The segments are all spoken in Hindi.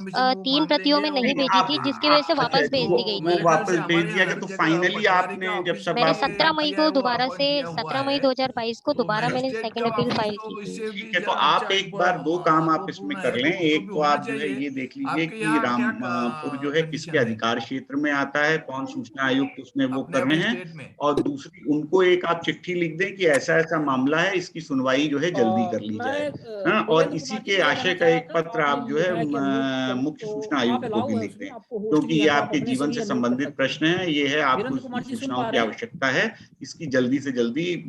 3 प्रतियों में नहीं नहीं भेजी आप थी, जिसकी वजह से आप अच्छा वापस भेज दी गई वो थी। वापस भेज दिया गया, तो फाइनली आपने जब सब मैंने आप 17 मई को दोबारा से 17 मई 2022 को दोबारा मैंने सेकंड अपील फाइल की थी। ठीक है, तो आप एक बार 2 काम आप इसमें कर लें। एक तो आप जो है ये देख लीजिए कि रामपुर जो है किसके अधिकार क्षेत्र में आता है, कौन सूचना आयुक्त उसमें वो कर रहे हैं, और दूसरी उनको एक आप चिट्ठी लिख दें कि ऐसा-ऐसा मामला है, इसकी सुनवाई जो है जल्दी कर ली जाए। मैं हाँ, और देवेंद्र इसी कुमार जी के से ये कहना आशय का चाह रहा एक था, पत्र आपने आप जो है लिखा है कि म्यूट कर, मुख्य तो सूचना आप आयुक्त को अलाउ भी है लिख उसमें, दें, आपको होस्ट क्योंकि किया ये है तो आप आपके अपने से जीवन भी से अनम्यूट कर संबंधित सकते हैं। प्रश्न है, ये है आपको वीरेंद्र कुमार इसकी जी सुन सूचनाओं पा की रहे हैं? आवश्यकता है, इसकी जल्दी से जल्दी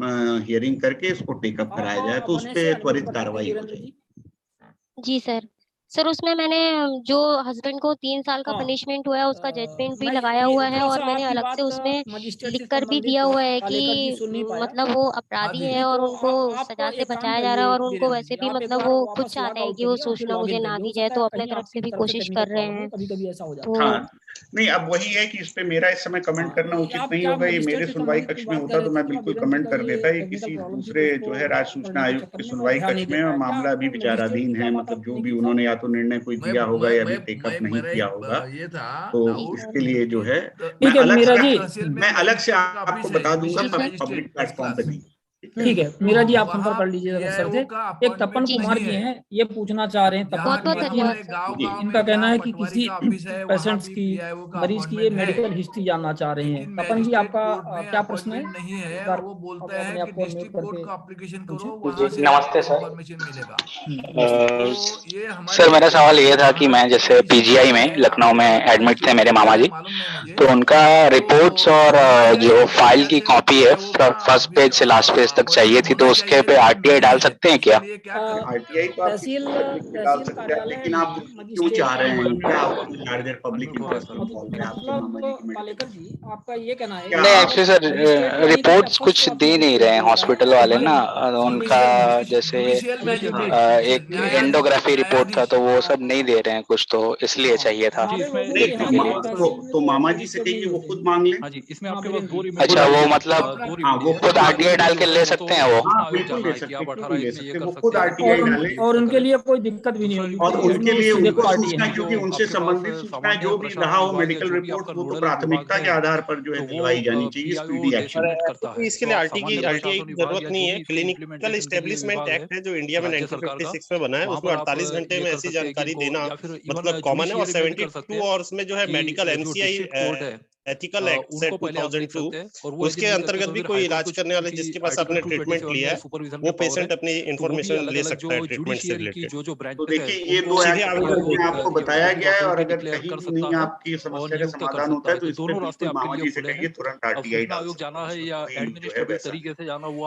हियरिंग करके इसको टेकअप आप कराया जाए, तो उस अपने से पे अनम्यूट त्वरित कर सकते हैं कार्रवाई हो वीरेंद्र जाएगी। जी। जी सर। सर उसमें मैंने जो हस्बैंड को 3 साल का हाँ, पनिशमेंट हुआ है उसका जजमेंट भी मैं लगाया ये हुआ है, और थोड़ा-सा मैंने आपकी अलग से बात उसमें मजिस्ट्रेट लिख से कर भी दिया संबंधित हुआ है कि कालेकर जी सुन नहीं पाया। मतलब वो हाँ अपराधी जी, हैं और तो उनको आप सजा से एक काम बचाया जा रहा है, करिए और उनको वीरेंद्र वैसे जी, भी आप एक मतलब बार वो खुद वापस लॉग चाहते हैं आउट कि वो करिए और फिर सूचना मुझे लॉगिन ना करिए। हो दी जाए, सकता है तो अपने कहीं तरफ से आपकी भी तरफ से कोशिश कर टेक्निकल रहे प्रॉब्लम हो, हैं। कभी-कभी ऐसा हो जाता है। तो हाँ, नहीं अब वही है कि इस पे मेरा इस समय कमेंट हाँ, करना ये उचित आप नहीं क्या होगा, ये मजिस्ट्रेट मेरे से सुनवाई संबंधित कोई कक्ष में बात कह होता रहे तो थे मैं क्या? बिल्कुल वीरेंद्र जी कमेंट का कर ये देता। ये टेक्निकल किसी प्रॉब्लम थी, तो दूसरे जो उसको है राज्य सूचना पकड़ने के आयुक्त चक्कर के में मैं सुनवाई ध्यान कक्ष नहीं दे में पाया। क्या मामला अभी आपको मजिस्ट्रेट ने विचाराधीन क्या है, बात मतलब जो आपने भी की सर? उन्होंने या तो निर्णय कोई दिया होगा या अभी टेकअप नहीं मेरा किया एक होगा, ये था तो जी डाउट इसके सर। लिए जो है ठीक है मीरा जी। मैं अलग से का आपको ऑफिस है, बता दूंगा जी divisional sir. Public magistrate first platform पे क्लास। नहीं। ठीक है। ठीक है, तो मीरा जी आप वहाँ संपर्क कर लीजिएगा सर से। पीआईओ का एक तपन अपॉइंटमेंट जी कुमार नहीं सर। जी है। हैं, ये पूछना चाह रहे हैं, तपन जहाँ बहुत बहुत कुमार जहाँ जी हैं। धन्यवाद हमारे सर। गांव जी गांव इनका में कहना जहाँ है कि पटवारी किसी का ऑफिस है वहाँ पेशेंट्स भी की, पीआईओ का मरीज की ये अपॉइंटमेंट है, मेडिकल हिस्ट्री जानना चाह रहे हैं। लेकिन तपन जी मैजिस्ट्रेट आपका कोर्ट में क्या प्रश्न है? अपॉइंटमेंट नहीं एक है, और बार वो आप बोलता है अपने कि आप को अनम्यूट डिस्ट्रिक्ट कोर्ट करके का एप्लीकेशन पूछें। करो, जी वहां से आपको नमस्ते सर। इंफॉर्मेशन मिलेगा। नमस्ते। तो ये हमारे सर मेरा सवाल ये था कि जहाँ मैं तक जैसे मेरी समझ पीजीआई में है, लखनऊ में आपका एडमिट थे मेरे मजिस्ट्रेट मामा है जी, मालूम नहीं मुझे। तो उनका रिपोर्ट्स तो और पीजीआई जो मेरे फाइल ख्याल की से कॉपी है पीआईओ का फर्स्ट अभी पेज से लास्ट पेज तक चाहिए अपॉइंटमेंट थी, तो होना उसके चाहिए, पे लेकिन आरटीआई नहीं डाल है। सकते हैं उसके क्या? लिए क्या करें? आरटीआई तो आप किसी तहसील भी सब्जेक्ट में डाल तहसील सकते हैं, कार्यालय लेकिन आप में क्यों चाह मजिस्ट्रेट रहे हैं, क्या का आपको लार्जर पब्लिक इंटरेस्ट इन्वॉल्व है आपके मतलब मामा जी की मेडिकल कालेकर जी आपका ये कहना है क्या कि नहीं आप एक्चुअली मतलब मजिस्ट्रेट सर यानी कि क्या रिपोर्ट्स फर्स्ट कुछ क्लास दे नहीं मजिस्ट्रेट रहे हैं बोल रहे हैं हॉस्पिटल या वाले ना, पीजीआई में? उनका जैसे जुडिशियल मैजिस्ट्रेट एक न्यायाधीश एंडोग्राफी रिपोर्ट था, न्यायाधीश। तो वो सब नहीं दे रहे हैं कुछ, तो इसलिए चाहिए था हमारे लोगों के नहीं तो यहाँ देखने के पे लिए। तहसील में तो वो मामा जी से मजिस्ट्रेट नहीं कहिए वो होते खुद हैं। मांग लें। हाँ वीरेंद्र जी। खुद अच्छा वो आरटीआई मतलब हाँ वो खुद खुद आरटीआई डाल के ले सकते हैं वो? हाँ बिल्कुल ले सकते, क्यों नहीं ले सकते, वो खुद आरटीआई डालें। और उनके लिए कोई दिक्कत भी नहीं होगी और क्योंकि उनके उसमें लिए सीधे उनको पार्टी सूचना, है। क्योंकि उनसे संबंधित सूचनाएं जो भी रहा हो मेडिकल रिपोर्ट, वो तो प्राथमिकता के आधार पर जो है दिलवाई जानी चाहिए स्पीडी एक्शन में। एक्चुअली इसके लिए आरटीआई की जरूरत नहीं है। क्लिनिकल एस्टेब्लिशमेंट एक्ट है जो इंडिया में 1956 में बना है, उसमें 48 घंटे में ऐसी जानकारी देना मतलब कॉमन है। और 72 और उसमें जो है मेडिकल एमसीआई एथिकल एक्ट है 2002, उसके अंतर्गत भी कोई इलाज करने वाले जिसके पास आपने ट्रीटमेंट लिया है वो पेशेंट अपनी इंफॉर्मेशन ले सकता है ट्रीटमेंट से रिलेटेड। तो देखिए ये तो दो सीधे एक्ट जो आवेदन अभी आपको बताया गया है, और अगर कहीं भी नहीं आपकी समस्या का समाधान होता है तो इस पे बिल्कुल मामा जी से कहिए तुरंत आरटीआई डाल सकते हैं, उसमें कोई जो है वैसा नहीं।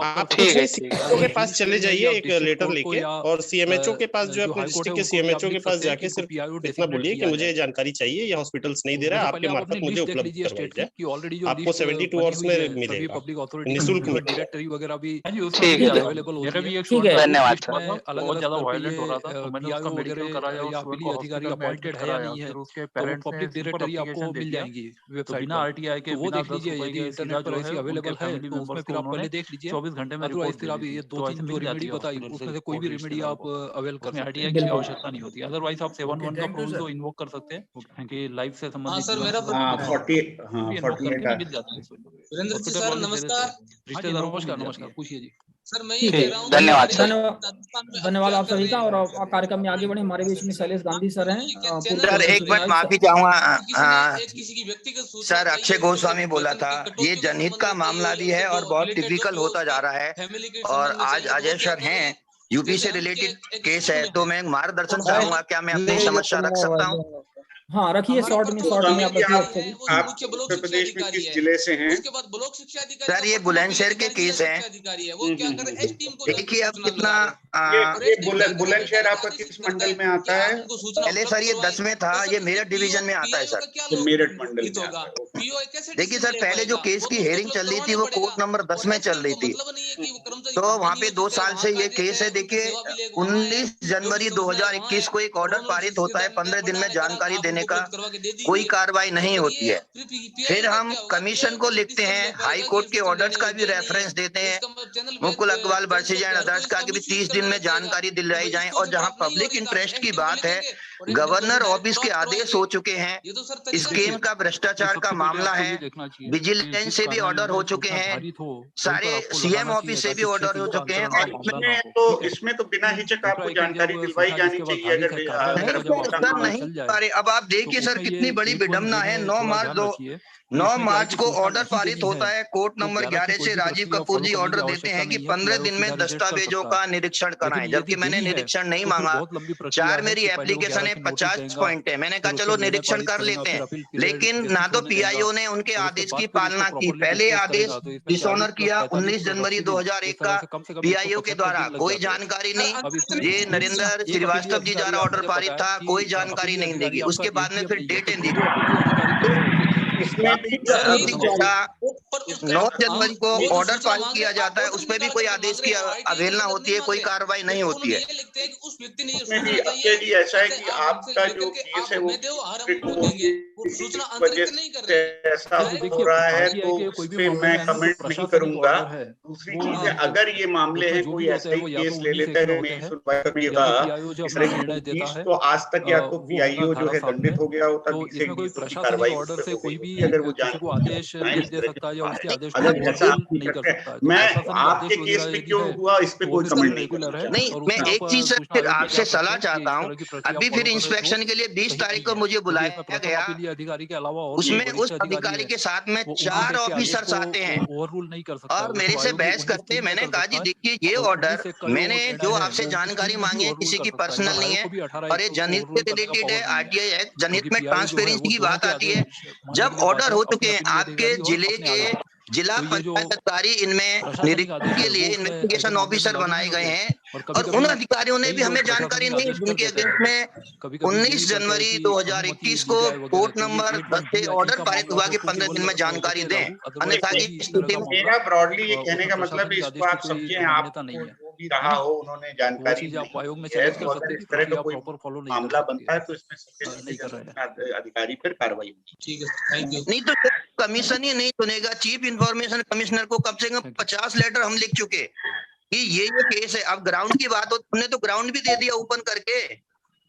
आप कुछ ठीक है नहीं सीएमएचओ के पास चले जाइए एक लेटर लेके, और सीएमएचओ के पास जो है अपने डिस्ट्रिक्ट के सीएमएचओ के पास जाके सिर्फ इतना बोलिए कि मुझे ये जानकारी चाहिए, ये हॉस्पिटल्स नहीं दे रहा है, आपके मार्फत मुझे उपलब्ध करवाई जाए। आपको 72 आवर्स में मिलेगा, निःशुल्क मिलेगा। ठीक है सर, ठीक है। धन्यवाद सर। बहुत ज्यादा वायलेंट हो रहा था, तो मैंने उसका मेडिकल कराया, उस सुबह को हॉस्पिटल में एडमिट कराया। फिर उसके पेरेंट्स ने सिंपल एप्लीकेशन दे दिया, तो बिना आरटीआई के बिना 10 रुपए के सीधा जो है उनके फैमिली मेंबर्स को उन्होंने 24 घंटे में रिपोर्ट दे दी थी। तो ऐसे मिल जाती है हॉस्पिटल से कोर्ट हिस्ट्री आपको, उसमें आरटीआई की बिल्कुल। आवश्यकता नहीं होती। अदरवाइज आप 7-1 का प्रोविजो इन्वोक कर सकते हैं, क्योंकि लाइफ से संबंधित जीवन से हाँ संबंधित 40 हाँ भी इन्वोक 48 करके मिल जाती है। हॉस्पिटल वाले दे देते हैं, रिश्तेदारों को मिल जाती है। पूछिए जी। ठीक है। धन्यवाद सर। धन्यवाद आप सभी का। और कार्यक्रम में आगे बढ़े, हमारे बीच में शैलेश गांधी सर हैं, पूर्व सर प्रधान एक सूचना बार आयुक्त। माफी चाहूंगा, सर अक्षय गोस्वामी बोला था, ये जनहित का मामला भी है और बहुत टिपिकल होता जा रहा है। और आज अजय सर हैं, यूपी से रिलेटेड केस है, तो मैं मार्गदर्शन चाहूंगा, क्या मैं अपनी समस्या रख सकता हूँ? हाँ रखिए, शॉर्ट में स्वामी आप जी रखिए अक्षय जी। आप उत्तर प्रदेश में किस जिले से हैं? सर ये बुलंदशहर के केस है। देखिए अब कितना ये बुलंदशहर आपका किस मंडल में आता है? पहले सर ये 10 में था, ये मेरठ डिवीजन में आता है सर। तो मेरठ मंडल में आता है। देखिए सर, पहले जो केस की हेयरिंग चल रही थी वो कोर्ट नंबर 10 में चल रही थी, तो वहाँ पे 2 साल से ये केस है। देखिए 19 जनवरी 2021 को एक ऑर्डर पारित होता है 15 दिन में जानकारी देने का, कोई कार्रवाई नहीं होती है। फिर हम कमीशन को लिखते हैं, हाई कोर्ट के ऑर्डर्स का भी रेफरेंस देते हैं, Mukul Agarwal versus and others का कि भी 30 दिन में जानकारी दिलाई जाए। और जहां पब्लिक इंटरेस्ट की बात है, गवर्नर ऑफिस के आदेश हो चुके हैं, स्कीम का भ्रष्टाचार का मामला है, विजिलेंस से भी ऑर्डर हो चुके हैं, सारे सीएम ऑफिस से भी ऑर्डर हो चुके हैं। और इसमें तो बिना हिचक आपको जानकारी दिलवाई जानी चाहिए। अगर सर नहीं, अरे अब आप देखिए सर कितनी बड़ी विडम्बना है। 9 मार्च को ऑर्डर पारित होता है कोर्ट नंबर 11 से, राजीव कपूर जी ऑर्डर देते हैं कि 15 दिन में दस्तावेजों का निरीक्षण कराएं, जबकि मैंने निरीक्षण नहीं मांगा। 4 मेरी एप्लीकेशन है, 50 पॉइंट है, मैंने कहा चलो निरीक्षण कर लेते हैं, लेकिन ना तो पीआईओ ने उनके आदेश की पालना की। पहले आदेश डिसऑनर किया 19 जनवरी 2001 का पीआईओ के द्वारा, कोई जानकारी नहीं। ये नरेंद्र श्रीवास्तव जी द्वारा ऑर्डर पारित था, कोई जानकारी नहीं देगी। उसके बाद में फिर डेटें दी, 9 जनवरी को ऑर्डर पारित किया जाता है, उसमें भी कोई आदेश की अवहेलना होती है, कोई कार्रवाई नहीं होती है। ऐसा है कि आपका जो केस है वो वजह से ऐसा हो रहा है, तो उस पे मैं कमेंट नहीं करूंगा। दूसरी चीज है, अगर ये मामले हैं कोई ऐसे ही केस ले लेता है तो आज तक या तो पीआईओ जो है दंडित हो गया होता, कार्रवाई अगर वो आदेश दे सकता है या उसके आदेश को नहीं कर सकता। मैं आपके केस पे क्यों हुआ इस पे कोई कमेंट नहीं। मैं एक चीज फिर आपसे सलाह चाहता हूँ, अभी फिर इंस्पेक्शन के लिए 20 तारीख को मुझे बुलाया गया, अधिकारी के अलावा उसमें उस अधिकारी के साथ में 4 ऑफिसर्स आते हैं ओवररूल नहीं कर सकता और मेरे से बहस करते हैं। मैंने कहा जी देखिए, ये ऑर्डर मैंने जो आपसे जानकारी मांगी है किसी की पर्सनल नहीं है और ये जनहित से रिलेटेड है। आरटीआई एक्ट जनहित में ट्रांसपेरेंसी की बात आती है। जब ऑर्डर हो चुके हैं, आपके जिले के जिला पंचायत अधिकारी इनमें निरीक्षण के लिए इन्वेस्टिगेशन ऑफिसर बनाए गए हैं और उन अधिकारियों ने भी हमें जानकारी नहीं, जिनके अगेंस्ट में 19 जनवरी 2021 को कोर्ट नंबर 10 से ऑर्डर पारित हुआ कि 15 दिन में जानकारी दें, अन्यथा की स्थिति में। मेरा ब्रॉडली ये कहने का मतलब है, इसको आप समझे, आप जो भी रहा हो उन्होंने जानकारी आयोग में इस तरह का कोई मामला बनता है तो इसमें अधिकारी पर कार्रवाई होगी। ठीक है, थैंक यू। नहीं तो कमीशन ही नहीं सुनेगा। चीफ इंफॉर्मेशन कमिश्नर को कम से कम 50 लेटर हम लिख चुके कि ये केस है। अब ग्राउंड की बात हो, तुमने तो ग्राउंड भी दे दिया ओपन करके।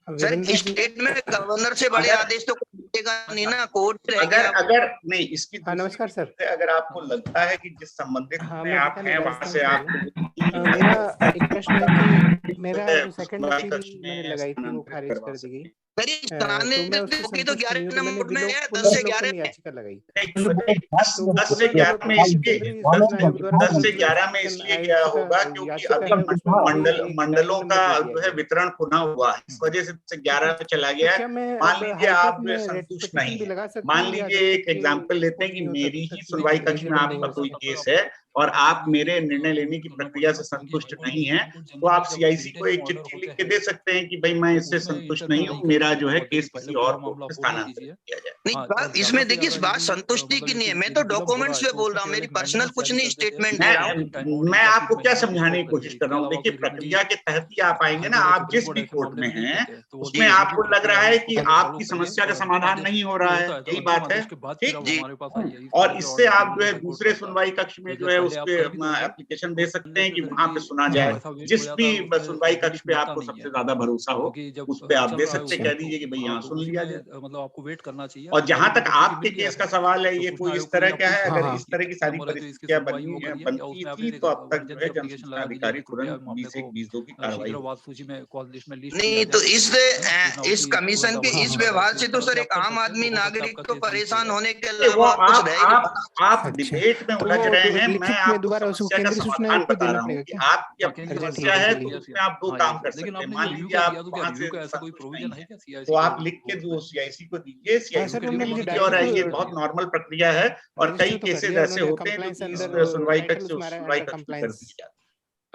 सर स्टेट में गवर्नर से बड़े आदेश तो देगा नहीं ना, कोर्ट अगर नहीं इसकी। नमस्कार सर, अगर आपको लगता है कि जिस संबंधित में आप हैं वहां से आप, मेरा एक प्रश्न है कि मेरा जो सेकंड अपील मैंने लगाई थी वो खारिज कर दी गई। तो 11 नंबर में है, 10 से 11 में याचिका लगाई। 10 से 11 में इसलिए क्या होगा क्योंकि अभी मंडलों का जो है वितरण पुनः हुआ है, इस वजह से 11 पे चला गया है। मान लीजिए आप संतुष्ट नहीं है, मान लीजिए एक एग्जाम्पल लेते हैं कि मेरी ही सुनवाई कक्ष में आपका कोई केस है और आप मेरे निर्णय लेने की प्रक्रिया से संतुष्ट नहीं हैं, तो आप सीआईसी को एक चिट्ठी लिख के दे सकते हैं कि भाई मैं इससे संतुष्ट नहीं हूँ, मेरा जो है केस किसी और को स्थानांतरित किया जाए। नहीं, इसमें देखिए इस बात संतुष्टि की नहीं है, मैं तो डॉक्यूमेंट्स पे बोल रहा हूँ, मेरी पर्सनल कुछ नहीं स्टेटमेंट दे रहा हूँ। मैं आपको क्या समझाने की कोशिश कर रहा हूँ, देखिए प्रक्रिया के तहत ही आप आएंगे ना। आप जिस भी कोर्ट में हैं उसमें आपको लग रहा है कि आपकी समस्या का समाधान नहीं हो रहा है, यही बात है, ठीक जी। और इससे आप जो है दूसरे सुनवाई कक्ष में जो है उस पे एप्लीकेशन दे सकते हैं कि वहां पे सुना जाए। जिस भी सुनवाई कक्ष पे आपको सबसे ज्यादा भरोसा हो उस पे आप दे सकते, कह दीजिए कि भाई यहाँ सुन लिया जाए। मतलब आपको वेट करना चाहिए। और जहां तक आपके केस का सवाल है, ये कोई इस तरह क्या है, अगर इस तरह की सारी परिस्थितियां बनती थी तो अब तक जो है जनसूचना अधिकारी तुरंत 20/1/2022 की कार्रवाई। नहीं तो इस कमीशन के इस व्यवहार से तो सर एक आम आदमी नागरिक तो परेशान होने के अलावा आप डिबेट में उलझ रहे हैं। मैं आपको समस्या का समाधान बता रहा हूँ कि आपकी अपनी समस्या है तो उसमें आप दो काम कर सकते हैं। मान लीजिए आप वहां से तो आप लिख के दो सीआईसी को दीजिए, सीआईसी को लीजिए और ये बहुत नॉर्मल प्रक्रिया है और कई केसेस ऐसे होते हैं जो सुनवाई कक्ष से सुनवाई कक्ष कर दी जाती है।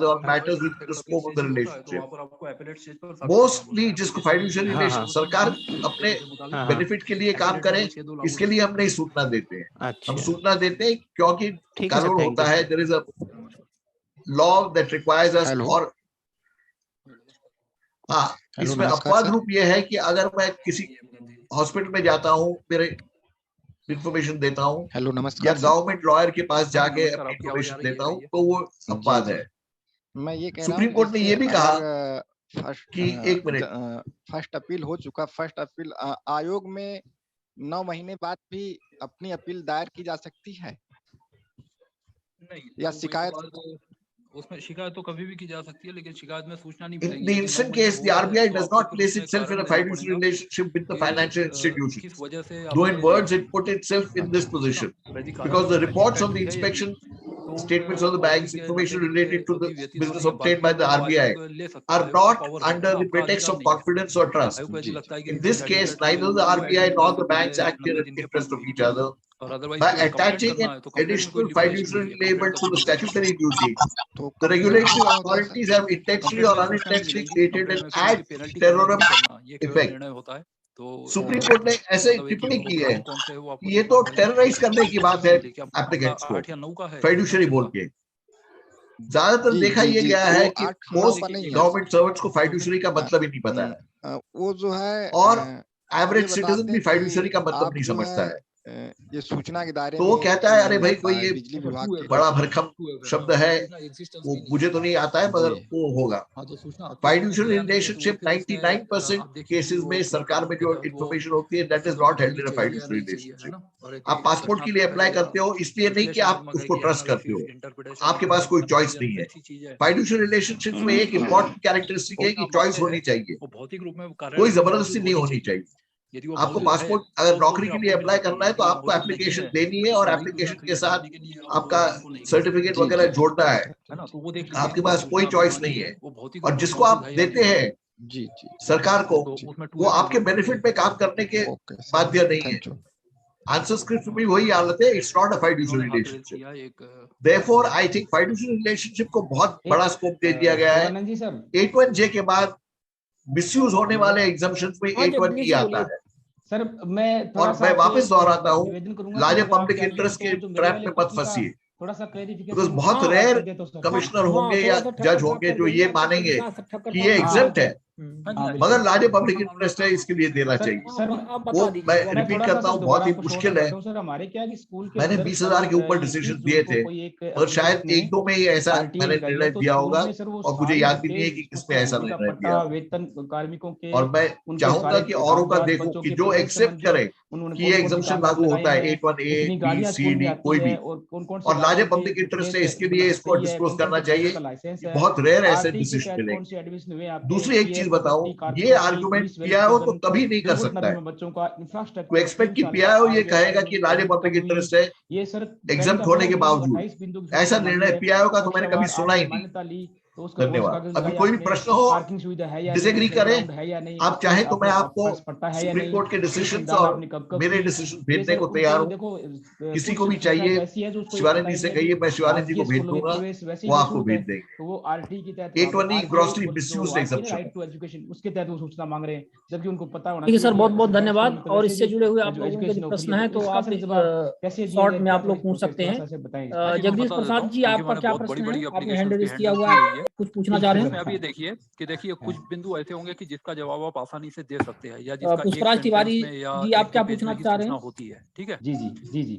other on matters within the scope of the relationship. Mostly जिसको fiduciary relation सरकार अपने benefit के लिए काम करे, इसके लिए हम नहीं सूचना देते हैं। हम सूचना देते हैं क्योंकि कानून होता है, there is a law that requires us, और हाँ, इसमें अपवाद रूप यह है कि अगर मैं किसी हॉस्पिटल में जाता हूँ, मेरे इंफॉर्मेशन देता हूँ, या गवर्नमेंट लॉयर के पास जाके इंफॉर्मेशन देता हूँ, तो वो अपवाद है। मैं ये कह सुप्रीम कोर्ट ने ये भी कहा कि एक मिनट, फर्स्ट अपील हो चुका, फर्स्ट अपील आयोग में 9 महीने बाद भी अपनी अपील दायर की जा सकती है नहीं, या शिकायत? उसमें शिकायत तो कभी भी की जा सकती है, लेकिन शिकायत में सूचना नहीं in the instant case, the RBI does not place itself in a fiduciary relationship with the financial institution. Though in words it put itself in this position, because the reports of the inspection, statements of the banks, information related to the business obtained by the RBI are not under the pretext of confidence or trust. In this case, neither the RBI nor the banks act in the interest of each other. By attaching an additional fiduciary label to the statutory duty, the regulatory authorities have intentionally or unintentionally created an ad terrorum effect. Supreme court ने ऐसे टिप्पणी की है कि ये तो टेरराइज करने की बात है एप्लीकेंट्स को फाइड्यूशियरी बोल के। ज्यादातर देखा ये गया है कि मोस्ट गवर्नमेंट सर्वेंट्स को फाइड्यूशियरी का मतलब ही नहीं पता है, वो जो है और एवरेज सिटीजन भी फाइड्यूशियरी का मतलब नहीं समझता है। ये सूचना के दायरे तो वो कहता है अरे भाई कोई ये बड़ा भरकम शब्द है, वो मुझे तो नहीं आता है मगर वो होगा। फाइड्यूशियल रिलेशनशिप 99% केसेस में सरकार में जो इंफॉर्मेशन होती है that is not held in a fiduciary relationship. आप पासपोर्ट के लिए अप्लाई करते हो इसलिए नहीं कि आप उसको ट्रस्ट करते हो, आपके पास कोई चॉइस नहीं है। फाइड्यूशियल रिलेशनशिप में एक इम्पोर्टेंट कैरेक्टरिस्टिक है कि चॉइस होनी चाहिए, कोई जबरदस्ती नहीं होनी चाहिए। आपको पासपोर्ट अगर नौकरी के लिए अप्लाई करना है तो आपको एप्लीकेशन देनी है और एप्लीकेशन के साथ आपका सर्टिफिकेट वगैरह जोड़ना है, आपके पास कोई चॉइस नहीं है। और जिसको आप देते हैं जी सरकार को, वो आपके बेनिफिट में काम करने के बाध्य नहीं है। आंसर स्क्रिप्ट में वही हालत है, it's not a fiduciary relationship. Therefore I think fiduciary relationship को बहुत बड़ा स्कोप दे दिया गया है। 81J के बाद मिसयूज होने वाले एग्जम्पशंस में 81E आता है। सर और मैं वापस दोहराता हूँ, लार्जर पब्लिक इंटरेस्ट के ट्रैप में मत फंसिए, थोड़ा सा क्लैरिफिकेशन, बिकॉज बहुत रेयर कमिश्नर होंगे या जज होंगे जो ये मानेंगे कि ये एग्जेप्ट है, मगर लार्जर पब्लिक इंटरेस्ट है इसके लिए देना चाहिए। वो मैं रिपीट करता हूँ, बहुत ही मुश्किल है। मैंने 20,000 के ऊपर डिसीजन दिए थे और शायद 1-2 में ही ऐसा मैंने निर्णय दिया होगा, और मुझे याद भी नहीं है कि किसने ऐसा निर्णय दिया। और मैं चाहूंगा कि औरों का देखूं कि जो एक्सेप्ट करे कि ये एग्जम्पशन लागू होता है 81A, B, C, D कोई भी, और लार्जर पब्लिक इंटरेस्ट है इसके लिए इसको डिस्क्लोज करना चाहिए। बहुत रेयर ऐसे डिसीजन मिलेंगे। दूसरी एक चीज बताऊं, ये आर्गुमेंट पीआईओ तो कभी नहीं कर सकता है। कोई एक्सपेक्ट कि पीआईओ ये कहेगा कि लार्जर पब्लिक इंटरेस्ट है एग्जम्प्ट होने के बावजूद, ऐसा निर्णय पीआईओ का तो मैंने कभी सुना ही नहीं। धन्यवाद। अभी कोई भी प्रश्न हो, डिसएग्री करें, आप चाहें तो मैं आपको सुप्रीम कोर्ट के डिसीजन और मेरे डिसीजन भेजने को तैयार हूँ। किसी को भी चाहिए शिवानंद जी से कहिए, मैं शिवानंद जी को भेज दूंगा, वो आपको भेज देंगे। 81E ग्रॉसरी मिसयूज एग्जम्पशन उसके तहत वो सूचना मांग रहे हैं, जबकि उनको पता होना। ठीक है सर, बहुत बहुत धन्यवाद। और इससे जुड़े हुए आप लोगों के प्रश्न है तो आप शॉर्ट में आप लोग पूछ सकते हैं। जगदीश प्रसाद जी, आपका क्या प्रश्न है? आपने हैंड रेज किया हुआ है, कुछ पूछना चाह रहे हैं? अभी देखिए कुछ बिंदु ऐसे होंगे कि जिसका जवाब आप आसानी से दे सकते हैं, या जिसका पुष्पराज तिवारी जी, आप क्या पूछना चाह रहे हैं? होती है, ठीक है जी।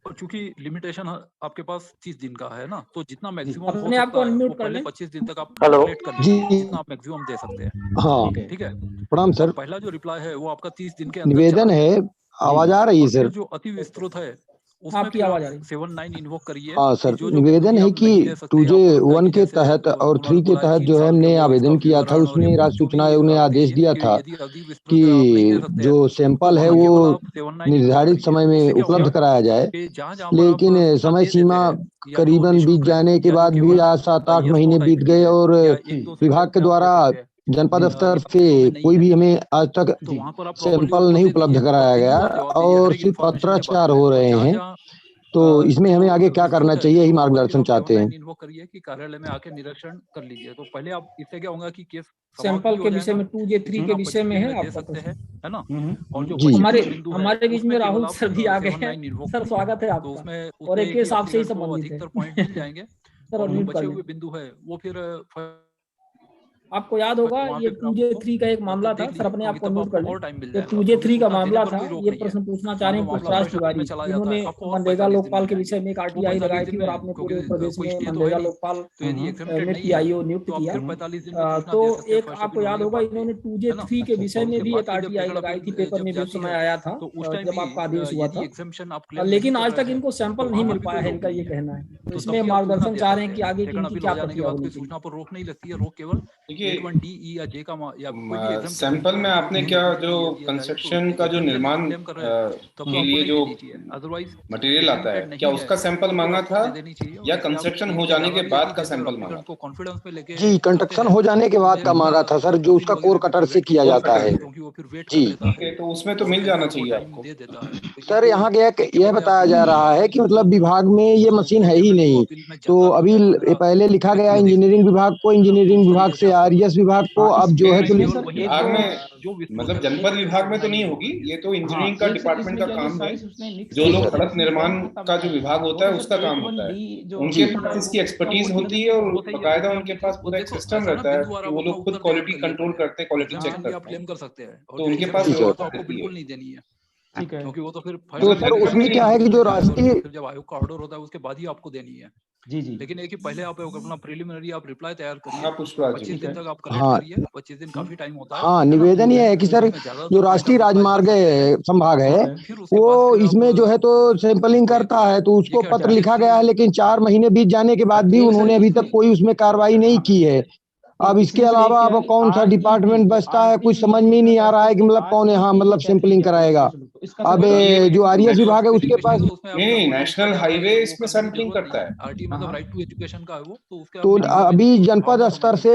और चूंकि लिमिटेशन आपके पास 30 दिन का है ना, तो जितना मैक्सिमम अपने आप को अनम्यूट कर लें। 25 दिन तक आप कैलकुलेट कर लीजिए जितना आप मैक्सिमम दे सकते हैं। हाँ, ठीक है। प्रणाम सर। पहला जो रिप्लाई है वो आपका 30 दिन के अंदर निवेदन है, आवाज आ रही है सर? जो अति विस्तृत है आपकी आवाज आ रही है। 79 इन्वोक करिए। हाँ सर, निवेदन है कि 2J1 के तहत और 3 के तहत जो है हमने आवेदन किया था, उसमें राज्य सूचना आयोग ने आदेश दिया था कि जो सैंपल है वो निर्धारित समय में उपलब्ध कराया जाए, लेकिन समय सीमा करीबन बीत जाने के बाद भी आज 7-8 महीने बीत गए और विभाग के द्वारा जनपद स्तर से कोई भी हमें आज तक सैंपल नहीं उपलब्ध कराया गया और सिर्फ पत्राचार हो रहे हैं। तो इसमें हमें आगे क्या करना चाहिए, ही मार्गदर्शन चाहते हैं। इन्वोक करिए कि कार्यालय में आके निरीक्षण कर लीजिए। तो पहले आप इससे क्या होगा कि केस सैंपल के विषय में 2J3 के विषय में है, आप सकते हैं, है ना। और जो हमारे बीच में राहुल सर भी आ गए हैं। सर स्वागत है आपका, और एक हिसाब से ही संबंधित है। पॉइंट मिल जाएंगे और बचे हुए बिंदु है वो फिर आपको याद होगा ये 2J3 का एक मामला था। सर अपने आप को म्यूट कर लें। ये 2J3 का मामला था, ये प्रश्न पूछना चाह रहे हैं पुष्पराज तिवारी। इन्होंने मनरेगा लोकपाल के विषय में एक RTI लगाई थी और आपने पूरे प्रदेश में मनरेगा लोकपाल में PIO नियुक्त किया। तो एक आपको याद होगा इन्होंने 2J3 के विषय में भी एक RTI लगाई थी, पेपर में भी उस समय आया था जब आपका आदेश हुआ था, लेकिन आज तक इनको सैंपल नहीं मिल पाया है, इनका ये कहना है। तो इसमें मार्गदर्शन चाह रहे हैं कि आगे की क्या प्रक्रिया होगी। सूचना पर रोक नहीं लगती है, रोक केवल सैंपल में आपने क्या जो कंस्ट्रक्शन का जो निर्माण के लिए जो मटेरियल आता है, क्या उसका सैंपल मांगा था या कंस्ट्रक्शन हो जाने के बाद का सैंपल मांगा? जी, कंस्ट्रक्शन हो जाने के बाद का मांगा था सर, जो उसका कोर कटर से किया जाता है। जी तो उसमें तो मिल जाना चाहिए आपको। सर यहाँ यह बताया जा रहा है कि मतलब विभाग में ये मशीन है ही नहीं, तो अभी पहले लिखा गया इंजीनियरिंग विभाग को, इंजीनियरिंग विभाग से आज आरएस विभाग को अब जो है विभाग में मतलब जनपद विभाग में तो नहीं होगी, ये तो इंजीनियरिंग का डिपार्टमेंट का काम है। जो लोग सड़क निर्माण का जो विभाग होता है उसका काम होता है, उनके पास इसकी एक्सपर्टीज होती है और बकायदा उनके पास पूरा एक सिस्टम रहता है कि वो लोग खुद क्वालिटी कंट्रोल करते हैं, क्वालिटी चेक करते हैं, कर सकते हैं। तो उनके पास आपको बिल्कुल नहीं देनी है, ठीक है, क्योंकि वो तो फिर तो सर उसमें क्या है कि जो राष्ट्रीय जब आयोग का ऑर्डर होता है उसके बाद ही आपको देनी है। जी जी, लेकिन एक ही पहले आप अपना प्रिलिमिनरी आप रिप्लाई तैयार करिए, हाँ पुष्पराज 25 दिन तक आप कलेक्ट हाँ। करिए, 25 दिन काफी टाइम होता है। हाँ, निवेदन ये है कि सर जो राष्ट्रीय राजमार्ग संभाग है वो इसमें जो है तो सैंपलिंग करता है, तो उसको पत्र लिखा गया है, लेकिन 4 महीने बीत जाने के बाद भी उन्होंने अभी तक कोई उसमें कार्रवाई नहीं की है। अब इसके अलावा अब कौन सा डिपार्टमेंट बचता है कुछ समझ में नहीं आ रहा है कि मतलब कौन यहाँ मतलब सैंपलिंग कराएगा। अब जो आरएस विभाग है उसके पास नहीं, नेशनल हाईवे इसमें सैंपलिंग करता है। आरटी मतलब राइट टू एजुकेशन का है वो, तो उसके तो अभी जनपद स्तर से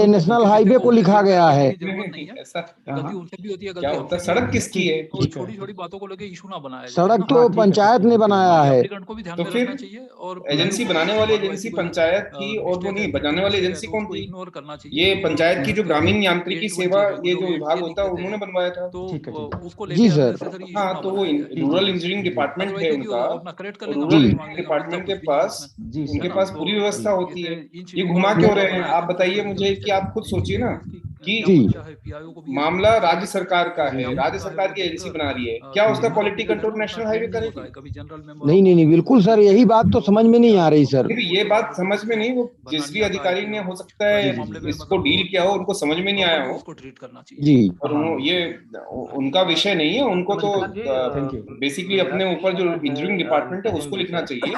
नेशनल हाईवे को लिखा गया है। ऐसा गलती उनसे भी होती है, क्या होता है, सड़क किसकी है? छोटी छोटी बातों को लेके इशू ना बनाया सड़क तो पंचायत ने बनाया है, को भी ध्यान तो में फिर रखना चाहिए। और एजेंसी बनाने वाली एजेंसी पंचायत थी और वो नहीं बनाने वाली एजेंसी कौन थी? इग्नोर करना चाहिए। ये पंचायत की जो ग्रामीण यांत्रिकी सेवा ये जो विभाग होता है उन्होंने बनवाया था। तो उसको जी सर। हाँ, तो वो रूरल इंजीनियरिंग डिपार्टमेंट है उनका, रूरल इंजीनियरिंग डिपार्टमेंट के पास उनके पास पूरी व्यवस्था होती है। ये घुमा क्यों रहे हैं आप बताइए मुझे, कि आप खुद सोचिए ना कि मामला राज्य सरकार का है, राज्य सरकार की एजेंसी बना रही है, क्या उसका क्वालिटी कंट्रोल नेशनल हाईवे करेगी? नहीं नहीं नहीं, बिल्कुल सर, यही बात तो समझ में नहीं आ रही सर। फिर ये बात समझ में नहीं, वो जिस भी अधिकारी ने हो सकता है इसको डील किया हो, उनको समझ में नहीं आया हो, उसको ट्रीट करना चाहिए जी। और ये उनका विषय नहीं है, उनको तो बेसिकली अपने ऊपर जो इंजीनियरिंग डिपार्टमेंट है उसको लिखना चाहिए,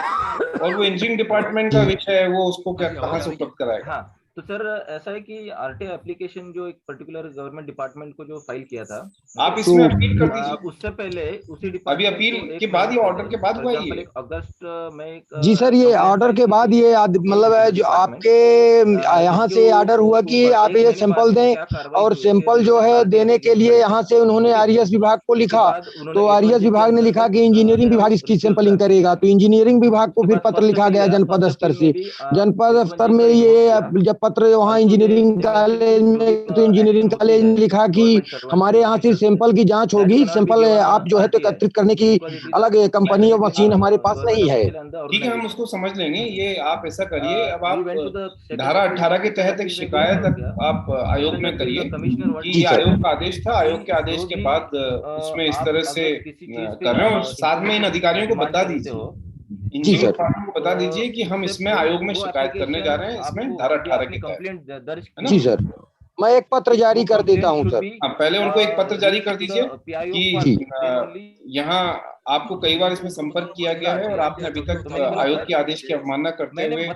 और वो इंजीनियरिंग डिपार्टमेंट का विषय है, वो उसको क्या कहाँ से उपलब्ध कराएगा। तो सर ऐसा है कि आरटीआई एप्लीकेशन जो एक पर्टिकुलर गवर्नमेंट डिपार्टमेंट को जो फाइल किया था, आप इसमें अपील कर दीजिए। उससे पहले उसी अभी अपील के बाद ये ऑर्डर के बाद हुआ ये अगस्त में जी सर, ये ऑर्डर के बाद ये मतलब है जो आपके यहाँ से ऑर्डर हुआ कि आप ये सैंपल दें, और सैंपल जो है देने के लिए यहाँ से उन्होंने आरएस विभाग को लिखा, तो आरएस विभाग ने लिखा कि इंजीनियरिंग विभाग इसकी सैंपलिंग करेगा, तो इंजीनियरिंग विभाग को फिर पत्र लिखा गया जनपद स्तर से। जनपद स्तर में ये जब पत्र वहाँ इंजीनियरिंग कॉलेज में, तो इंजीनियरिंग कॉलेज ने लिखा कि हमारे यहाँ सिर्फ सैंपल की जांच होगी, सैंपल आप जो है तो एकत्रित करने की अलग कंपनी और मशीन हमारे पास नहीं है। ठीक है, हम उसको समझ लेंगे। ये आप ऐसा करिए, अब आप धारा 18 के तहत एक शिकायत आप आयोग में करिए कि ये आयोग का आदेश था, आयोग के आदेश के बाद उसमें इस तरह से कर रहे हो, साथ में इन अधिकारियों को बता दीजिए, इंजीनियर को बता दीजिए कि हम इसमें आयोग में शिकायत करने जा रहे हैं, इसमें धारा 18 के तहत। जी सर, मैं एक पत्र जारी कर देता हूं सर। पहले उनको एक पत्र जारी कर दीजिए कि यहाँ आपको कई बार इसमें संपर्क किया गया है और आपने अभी तक आयोग के आदेश की अवमानना करते हुए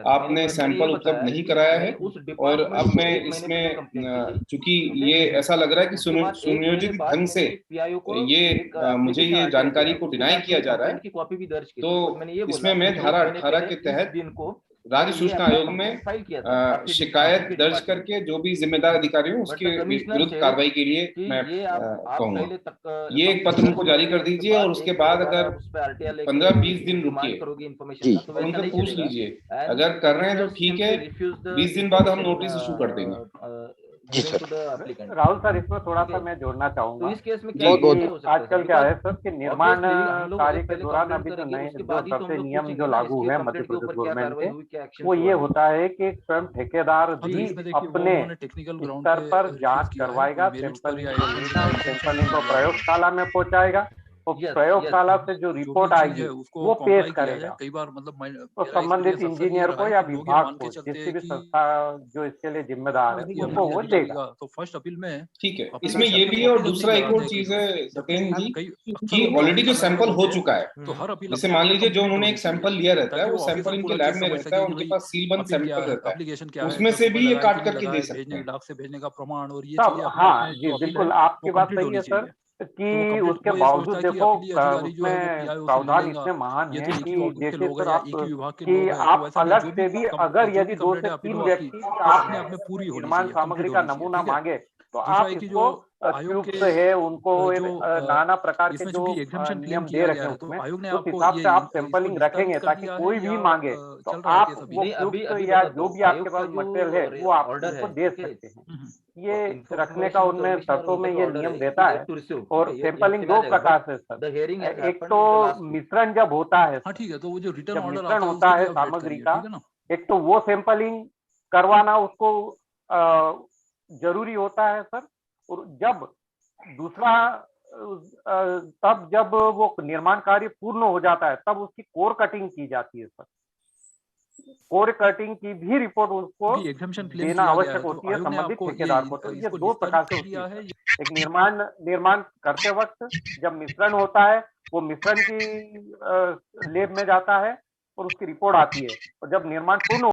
आपने सैंपल उपलब्ध नहीं कराया है, और अब मैं इसमें चूंकि ये ऐसा लग रहा है कि सुनियोजित ढंग से ये मुझे ये जानकारी को डिनाई किया जा रहा है, तो इसमें मैं धारा 18 के तहत राज्य सूचना आयोग में शिकायत दर्ज करके जो भी जिम्मेदार अधिकारी हो उसके विरुद्ध कार्रवाई के लिए मैं कहूंगा। ये एक पत्र उनको जारी कर दीजिए, और उसके बाद अगर 15-20 दिन रुकिए और उनसे पूछ लीजिए, अगर कर रहे हैं तो ठीक है, 20 दिन बाद हम नोटिस इशू कर देंगे। जी सर। राहुल सर, इसमें थोड़ा सा मैं जोड़ना चाहूंगा। तो इस केस में आजकल क्या है सर कि निर्माण कार्य के दौरान अभी तो नए जो सबसे नियम जो लागू है मध्य प्रदेश गवर्नमेंट के, वो ये होता है कि स्वयं ठेकेदार भी अपने स्तर पर जांच करवाएगा, सैंपलिंग को प्रयोगशाला में पहुंचाएगा, और प्रयोगशाला से जो रिपोर्ट आएगी वो पेश करेगा कई बार मतलब तो संबंधित इंजीनियर को या विभाग को, जिसकी भी संस्था जो इसके लिए जिम्मेदार है उनको वो देगा। तो फर्स्ट अपील में ठीक है, इसमें ये भी है, और दूसरा एक और चीज है सत्येंद्र जी कि ऑलरेडी जो सैंपल हो चुका है, जैसे मान लीजिए जो उन्होंने एक सैंपल लिया रहता है, वो सैंपल इनके लैब में रहता है, उनके पास सील बंद सैंपल रहता है, उसमें से भी ये काट करके दे सकते हैं, डाक से भेजने का प्रमाण और ये हाँ जी बिल्कुल, आपकी बात सही है सर कि उसके बावजूद देखो उसमें प्रावधान इतने महान है कि जैसे सर आप कि आप अलग से भी अगर यदि 2 से 3 व्यक्ति आपने निर्माण सामग्री का नमूना मांगे तो आप इसको ट्यूब्स है उनको नाना प्रकार के जो नियम दे रखे हैं उसमें उस हिसाब से आप सैंपलिंग रखेंगे ताकि कोई भी मांगे तो आप वो ट्यूब्स या जो भी आपके पास मटेरियल है वो आप उसको दे सकते हैं। ये रखने का उनमें शर्तों में ये नियम देता है। और सैंपलिंग दो प्रकार से सर, एक तो मिश्रण जब होता है, ठीक है, तो वो जो रिटर्न जब ऑर्डर मिश्रण होता है सामग्री का, एक तो वो सैंपलिंग करवाना उसको जरूरी होता है सर। और जब दूसरा तब जब वो निर्माण कार्य पूर्ण हो जाता है तब उसकी कोर कटिंग की जाती है सर। कोर कटिंग की भी रिपोर्ट उसको देना आवश्यक होती है संबंधित ठेकेदार को। तो ये दो प्रकार से होती है। एक निर्माण करते वक्त जब मिश्रण होता है वो मिश्रण की लैब में जाता है और उसकी रिपोर्ट आती है, और जब निर्माण पूर्ण